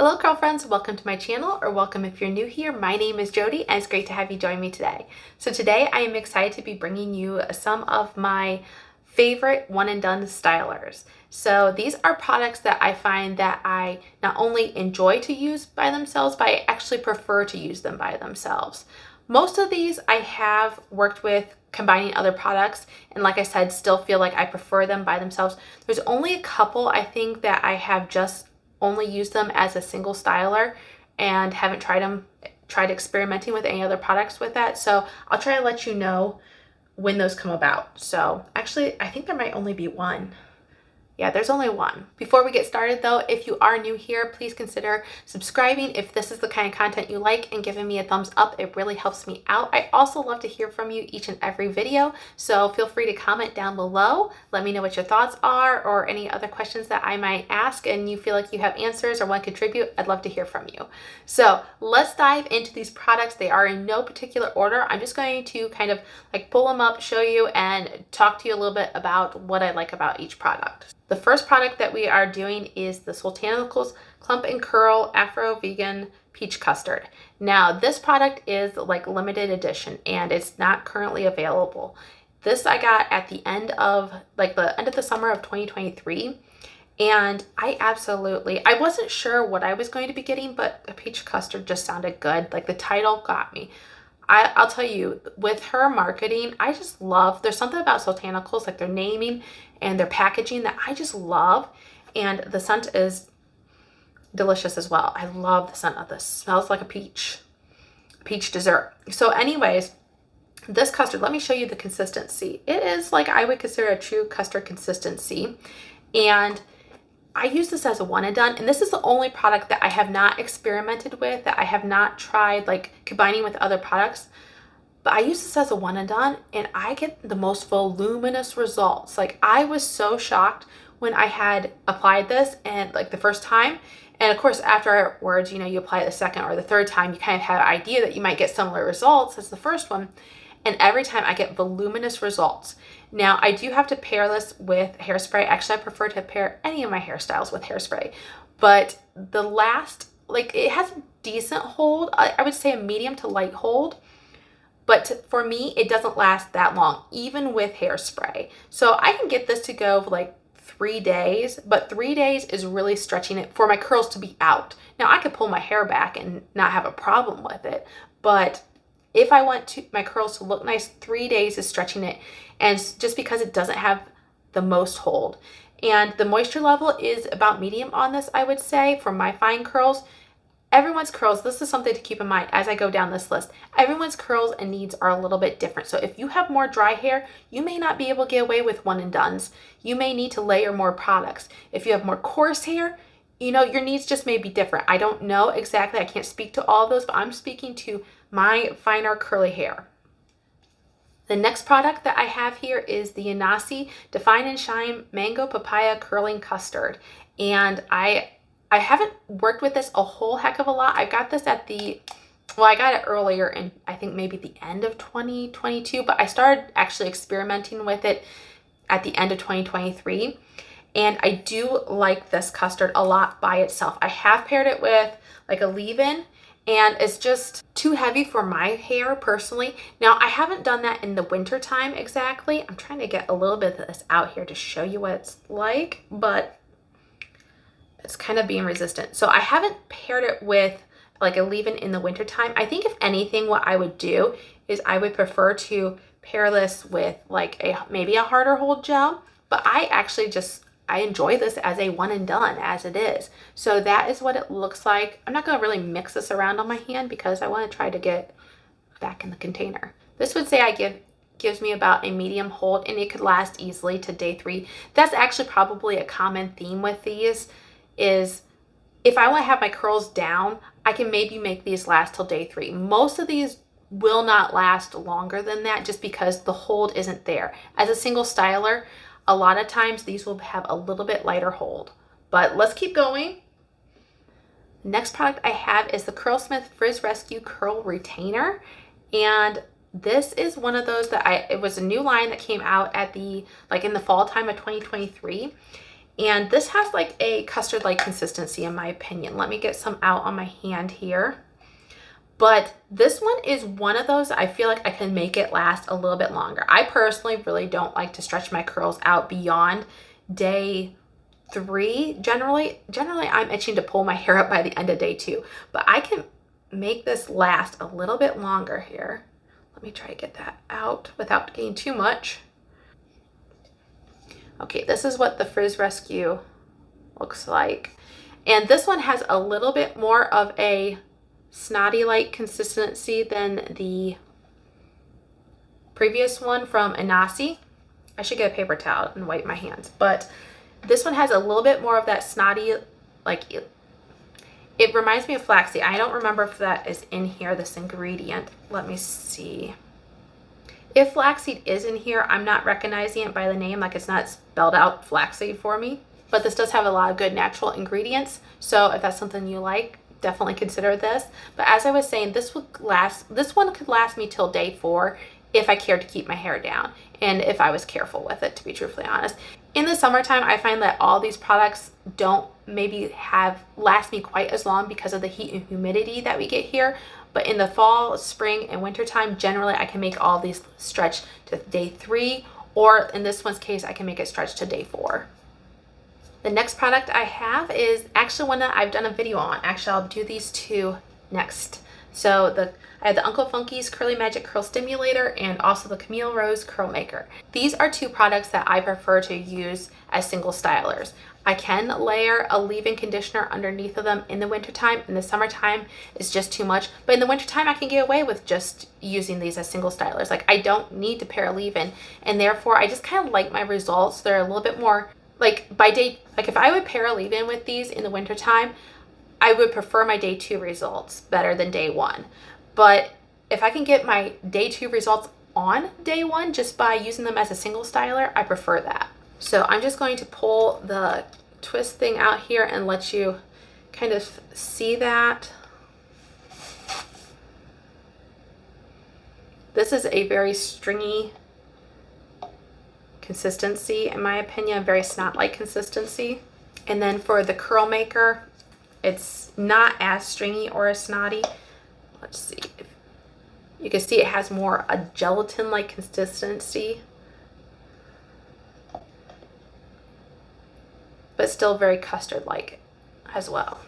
Hello curl friends, welcome to my channel, or welcome if you're new here. My name is Jody and it's great to have you join me today. So today I am excited to be bringing you some of my favorite one and done stylers. So these are products that I find that I not only enjoy to use by themselves, but I actually prefer to use them by themselves. Most of these I have worked with combining other products, and like I said, still feel like I prefer them by themselves. There's only a couple I think that I have just only used them as a single styler and haven't tried experimenting with any other products with that. So I'll try to let you know when those come about. So actually, I think there might only be one. Yeah, there's only one. Before we get started though, if you are new here, please consider subscribing if this is the kind of content you like and giving me a thumbs up. It really helps me out. I also love to hear from you each and every video, so feel free to comment down below. Let me know what your thoughts are or any other questions that I might ask and you feel like you have answers or want to contribute. I'd love to hear from you. So let's dive into these products. They are in no particular order. I'm just going to kind of like pull them up, show you, and talk to you a little bit about what I like about each product. The first product that we are doing is the Soultanicals Clump and Curl Afro Vegan Peach Custard. Now this product is like limited edition and it's not currently available. This I got at the end of the summer of 2023, and I wasn't sure what I was going to be getting, but a peach custard just sounded good. Like the title got me. I'll tell you, with her marketing, I just love, there's something about Soultanicals, like their naming and their packaging, that I just love. And the scent is delicious as well. I love the scent of this. It smells like a peach dessert. So anyways, this custard, let me show you the consistency. It is like I would consider a true custard consistency. And I use this as a one and done, and this is the only product that I have not experimented with, that I have not tried like combining with other products. But I use this as a one and done and I get the most voluminous results. Like I was so shocked when I had applied this and like the first time. And of course, afterwards, you know, you apply it the second or the third time, you kind of have an idea that you might get similar results as the first one. And every time I get voluminous results. Now I do have to pair this with hairspray. Actually, I prefer to pair any of my hairstyles with hairspray. But the last, like it has a decent hold. I would say a medium to light hold. But for me, it doesn't last that long, even with hairspray. So I can get this to go for like 3 days, but 3 days is really stretching it for my curls to be out. Now I could pull my hair back and not have a problem with it, but if I want my curls to look nice, 3 days is stretching it, and just because it doesn't have the most hold. And the moisture level is about medium on this, I would say, for my fine curls. Everyone's curls, this is something to keep in mind as I go down this list. Everyone's curls and needs are a little bit different. So if you have more dry hair, you may not be able to get away with one and dones. You may need to layer more products. If you have more coarse hair, you know, your needs just may be different. I don't know exactly, I can't speak to all of those, but I'm speaking to my finer curly hair. The next product that I have here is the Anasi Define and Shine Mango Papaya Curling Custard. And I haven't worked with this a whole heck of a lot. I got this I got it earlier in, I think maybe the end of 2022, but I started actually experimenting with it at the end of 2023. And I do like this custard a lot by itself. I have paired it with like a leave-in, and it's just too heavy for my hair personally. Now, I haven't done that in the winter time exactly. I'm trying to get a little bit of this out here to show you what it's like, but it's kind of being resistant. So I haven't paired it with like a leave-in in the winter time. I think if anything, what I would do is I would prefer to pair this with like maybe a harder hold gel, but I enjoy this as a one and done as it is. So that is what it looks like. I'm not gonna really mix this around on my hand because I wanna try to get back in the container. This would say gives me about a medium hold, and it could last easily to day 3. That's actually probably a common theme with these, is if I want to have my curls down, I can maybe make these last till day 3. Most of these will not last longer than that just because the hold isn't there. As a single styler, a lot of times these will have a little bit lighter hold. But let's keep going. Next product I have is the Curlsmith Frizz Rescue Curl Retainer. And this is one of those that it was a new line that came out at in the fall time of 2023. And this has like a custard-like consistency in my opinion. Let me get some out on my hand here. But this one is one of those I feel like I can make it last a little bit longer. I personally really don't like to stretch my curls out beyond day 3. Generally I'm itching to pull my hair up by the end of day 2, but I can make this last a little bit longer here. Let me try to get that out without getting too much. Okay, this is what the Frizz Rescue looks like. And this one has a little bit more of a snotty-like consistency than the previous one from Anasi. I should get a paper towel and wipe my hands, but this one has a little bit more of that snotty, like, it reminds me of flaxseed. I don't remember if that is in here, this ingredient. Let me see. If flaxseed is in here, I'm not recognizing it by the name, like it's not spelled out flaxseed for me. But this does have a lot of good natural ingredients, so if that's something you like, definitely consider this. But as I was saying, this one could last me till day 4 if I cared to keep my hair down and if I was careful with it, to be truthfully honest. In the summertime, I find that all these products don't maybe last me quite as long because of the heat and humidity that we get here. But in the fall, spring, and winter time, generally I can make all these stretch to day 3, or in this one's case, I can make it stretch to day 4. The next product I have is actually one that I've done a video on. Actually, I'll do these 2 next. So I have the Uncle Funky's Curly Magic Curl Stimulator and also the Camille Rose Curl Maker. These are 2 products that I prefer to use as single stylers. I can layer a leave-in conditioner underneath of them in the wintertime. In the summertime, it's just too much. But in the wintertime, I can get away with just using these as single stylers. Like, I don't need to pair a leave-in, and therefore, I just kind of like my results. They're a little bit more, like, if I would pair a leave-in with these in the wintertime, I would prefer my day 2 results better than day 1. But if I can get my day 2 results on day 1 just by using them as a single styler, I prefer that. So I'm just going to pull the twist thing out here and let you kind of see that. This is a very stringy consistency, in my opinion, a very snot-like consistency. And then for the curl maker, it's not as stringy or as snotty. Let's see. You can see it has more a gelatin-like consistency, but still very custard-like as well.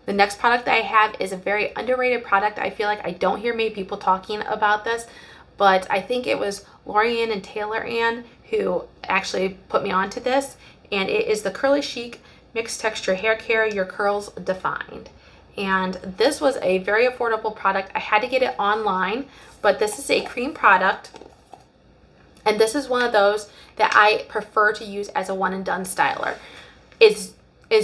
The next product that I have is a very underrated product. I feel like I don't hear many people talking about this, but I think it was Lorianne and Taylor Ann who actually put me onto this, and it is the Curly Chic Mixed Texture Hair Care Your Curls Defined. And this was a very affordable product. I had to get it online, but this is a cream product, and this is one of those that I prefer to use as a one and done styler. It's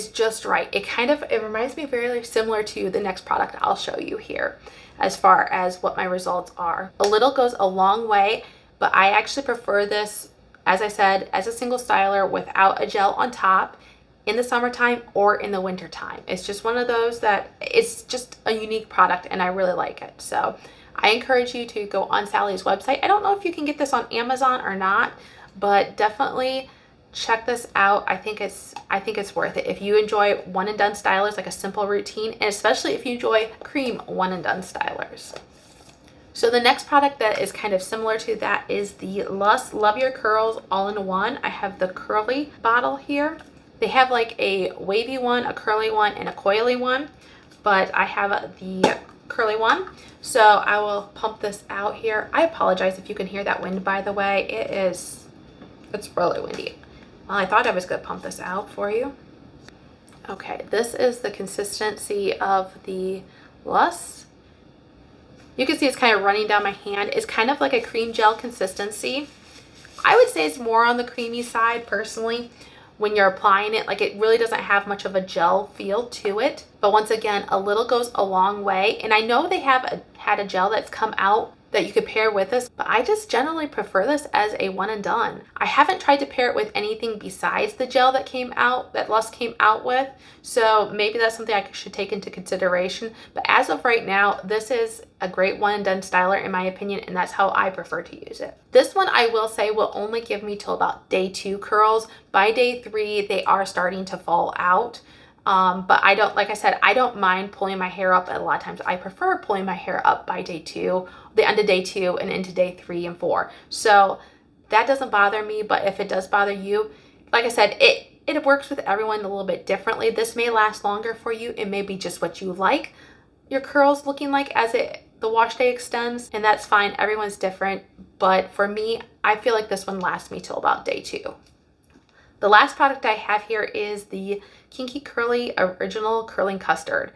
just right. It reminds me very similar to the next product I'll show you here as far as what my results are. A little goes a long way, but I actually prefer this, as I said, as a single styler without a gel on top in the summertime or in the winter time. It's just one of those that it's just a unique product and I really like it. So I encourage you to go on Sally's website. I don't know if you can get this on Amazon or not, but definitely check this out. I think it's worth it. If you enjoy one and done stylers, like a simple routine, and especially if you enjoy cream one and done stylers. So the next product that is kind of similar to that is the LUS Love Ur Curls all-in-one. I have the curly bottle here. They have like a wavy one, a curly one, and a coily one, but I have the curly one. So I will pump this out here. I apologize if you can hear that wind, by the way. It's really windy. Well, I thought I was gonna pump this out for you. Okay, this is the consistency of the LUS. You can see it's kind of running down my hand. It's kind of like a cream gel consistency. I would say it's more on the creamy side personally when you're applying it. Like, it really doesn't have much of a gel feel to it. But once again, a little goes a long way. And I know they have had a gel that's come out that you could pair with this, but I just generally prefer this as a one and done. I haven't tried to pair it with anything besides the gel that came out, that LUS came out with, so maybe that's something I should take into consideration. But as of right now, this is a great one and done styler in my opinion, and that's how I prefer to use it. This one I will say will only give me till about day 2 curls. By day 3, they are starting to fall out. But I don't, like I said, I don't mind pulling my hair up. A lot of times I prefer pulling my hair up by day 2, the end of day 2 and into day 3 and 4. So that doesn't bother me, but if it does bother you, like I said, it works with everyone a little bit differently. This may last longer for you. It may be just what you like your curls looking like as the wash day extends, and that's fine. Everyone's different, but for me, I feel like this one lasts me till about day 2. The last product I have here is the Kinky Curly Original Curling Custard.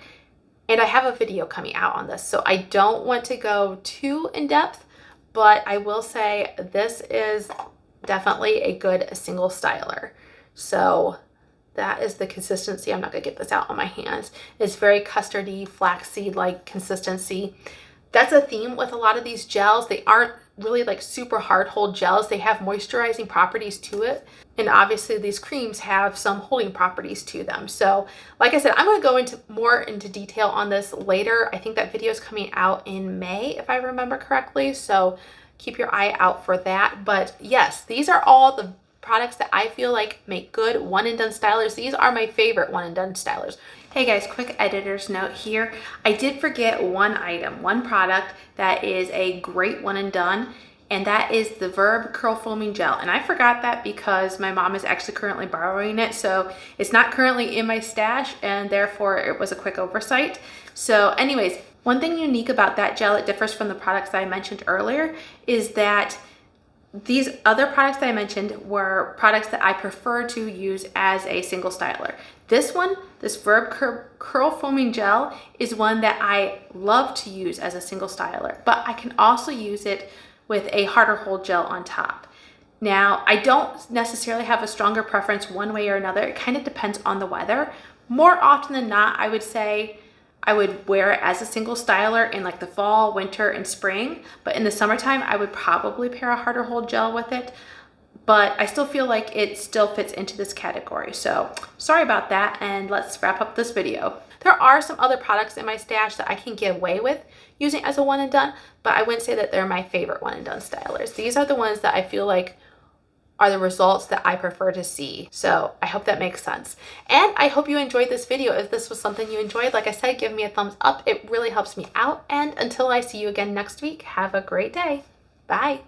And I have a video coming out on this, so I don't want to go too in depth, but I will say this is definitely a good single styler. So that is the consistency. I'm not gonna get this out on my hands. It's very custardy, flaxseed-like consistency. That's a theme with a lot of these gels. They aren't really like super hard hold gels. They have moisturizing properties to it. And obviously these creams have some holding properties to them. So like I said, I'm going to go into more into detail on this later. I think that video is coming out in May, if I remember correctly. So keep your eye out for that. But yes, these are all the products that I feel like make good one and done stylers. These are my favorite one and done stylers. Hey guys, quick editor's note here. I did forget one item, one product that is a great one and done, and that is the VERB Curl Foaming Gel. And I forgot that because my mom is actually currently borrowing it, so it's not currently in my stash, and therefore it was a quick oversight. So anyways, one thing unique about that gel, it differs from the products that I mentioned earlier, is that these other products that I mentioned were products that I prefer to use as a single styler. This one, this VERB Curl Foaming Gel, is one that I love to use as a single styler, but I can also use it with a harder hold gel on top. Now, I don't necessarily have a stronger preference one way or another. It kind of depends on the weather. More often than not, I would say I would wear it as a single styler in like the fall, winter, and spring. But in the summertime, I would probably pair a harder hold gel with it. But I still feel like it still fits into this category. So sorry about that, and let's wrap up this video. There are some other products in my stash that I can get away with using as a one and done, but I wouldn't say that they're my favorite one and done stylers. These are the ones that I feel like are the results that I prefer to see. So I hope that makes sense. And I hope you enjoyed this video. If this was something you enjoyed, like I said, give me a thumbs up. It really helps me out. And until I see you again next week, have a great day. Bye.